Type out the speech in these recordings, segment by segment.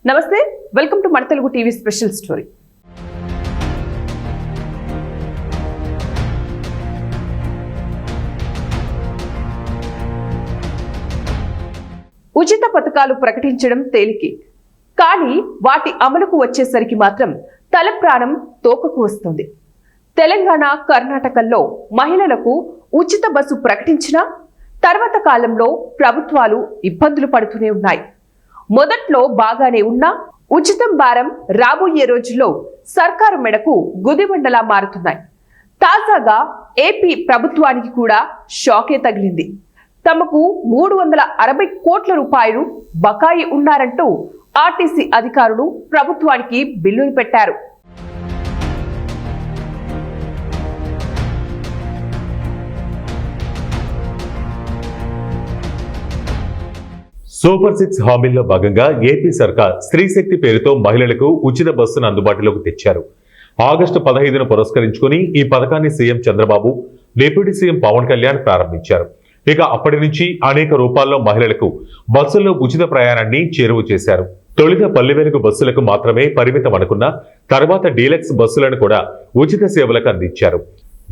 నమస్తే, welcome to మన Telugu TV special story. ఉచిత పథకాలు ప్రకటించడం తేలికే, కానీ వాటి అమలుకు వచ్చేసరికి మాత్రం తల ప్రాణం తోకకు వస్తుంది. తెలంగాణ, కర్ణాటకల్లో మహిళలకు ఉచిత బస్సు ప్రకటించినా తర్వాత కాలంలో ప్రభుత్వాలు ఇబ్బందులు పడుతూనే ఉన్నాయి. మొదట్లో బాగానే ఉన్నా ఉచితం భారం రాబోయే రోజుల్లో సర్కారు మెడకు గుదిబండలా మారుతున్నాయి. తాజాగా ఏపీ ప్రభుత్వానికి కూడా షాకే తగిలింది. తమకు 360 కోట్ల రూపాయలు బకాయి ఉన్నారంటూ ఆర్టీసీ అధికారులు ప్రభుత్వానికి బిల్లులు పెట్టారు. సూపర్ 6 హామీల్లో భాగంగా ఏపీ సర్కార్ స్త్రీ శక్తి పేరుతో మహిళలకు ఉచిత బస్సును అందుబాటులోకి తెచ్చారు. ఆగస్టు 15ను పురస్కరించుకుని ఈ పథకాన్ని CM Chandrababu, deputy CM Pawan Kalyan ప్రారంభించారు. ఇక అప్పటి నుంచి అనేక రూపాల్లో మహిళలకు బస్సుల్లో ఉచిత ప్రయాణాన్ని చేరువ చేశారు. తొలిత పల్లె బస్సులకు మాత్రమే పరిమితం అనుకున్న తర్వాత డీలక్స్ బస్సులను కూడా ఉచిత సేవలకు అందించారు.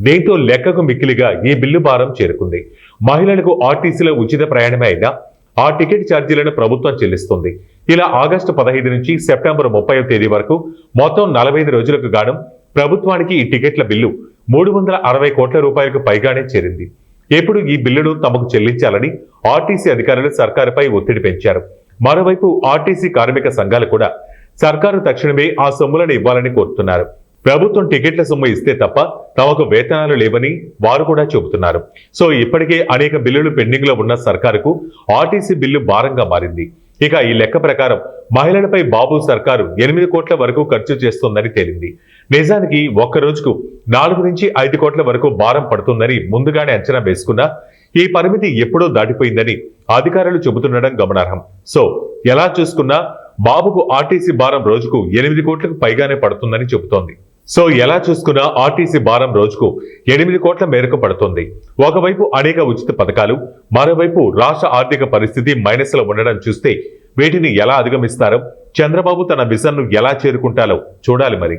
దీంతో లెక్కకు మిక్కిలిగా ఈ బిల్లు భారం చేరుకుంది. మహిళలకు ఆర్టీసీలో ఉచిత ప్రయాణమే అయినా ఆ టికెట్ ఛార్జీలను ప్రభుత్వం చెల్లిస్తుంది. ఇలా ఆగస్టు 15 నుంచి సెప్టెంబర్ 30వ తేదీ వరకు మొత్తం 45 రోజులకు గాను ప్రభుత్వానికి ఈ టికెట్ల బిల్లు 360 కోట్ల రూపాయలకు పైగానే చేరింది. ఇప్పుడు ఈ బిల్లును తమకు చెల్లించాలని ఆర్టీసీ అధికారులు సర్కారుపై ఒత్తిడి పెంచారు. మరోవైపు ఆర్టీసీ కార్మిక సంఘాలు కూడా సర్కారు తక్షణమే ఆ సొమ్ములను ఇవ్వాలని కోరుతున్నారు. ప్రభుత్వం టికెట్ల సొమ్ము ఇస్తే తప్ప తమకు వేతనాలు లేవని వారు కూడా చెబుతున్నారు. సో ఇప్పటికే అనేక బిల్లులు పెండింగ్ లో ఉన్న సర్కారుకు ఆర్టీసీ బిల్లు భారంగా మారింది. ఇక ఈ లెక్క ప్రకారం మహిళలపై బాబు సర్కారు 8 కోట్ల వరకు ఖర్చు చేస్తోందని తేలింది. నిజానికి ఒక్క రోజుకు 4 నుంచి 5 కోట్ల వరకు భారం పడుతుందని ముందుగానే అంచనా వేసుకున్నా ఈ పరిమితి ఎప్పుడో దాటిపోయిందని అధికారులు చెబుతుండడం గమనార్హం. సో ఎలా చూసుకున్నా బాబుకు ఆర్టీసీ భారం రోజుకు 8 కోట్లకు పైగానే పడుతుందని చెబుతోంది. సో ఎలా చూసుకున్నా ఆర్టీసీ భారం రోజుకు 8 కోట్ల మేరకు పడుతుంది. ఒకవైపు అనేక ఉచిత పథకాలు, మరోవైపు రాష్ట్ర ఆర్థిక పరిస్థితి మైనస్ లో ఉండడం చూస్తే వీటిని ఎలా అధిగమిస్తారో, చంద్రబాబు తన విజన్ను ఎలా చేరుకుంటారో చూడాలి మరి.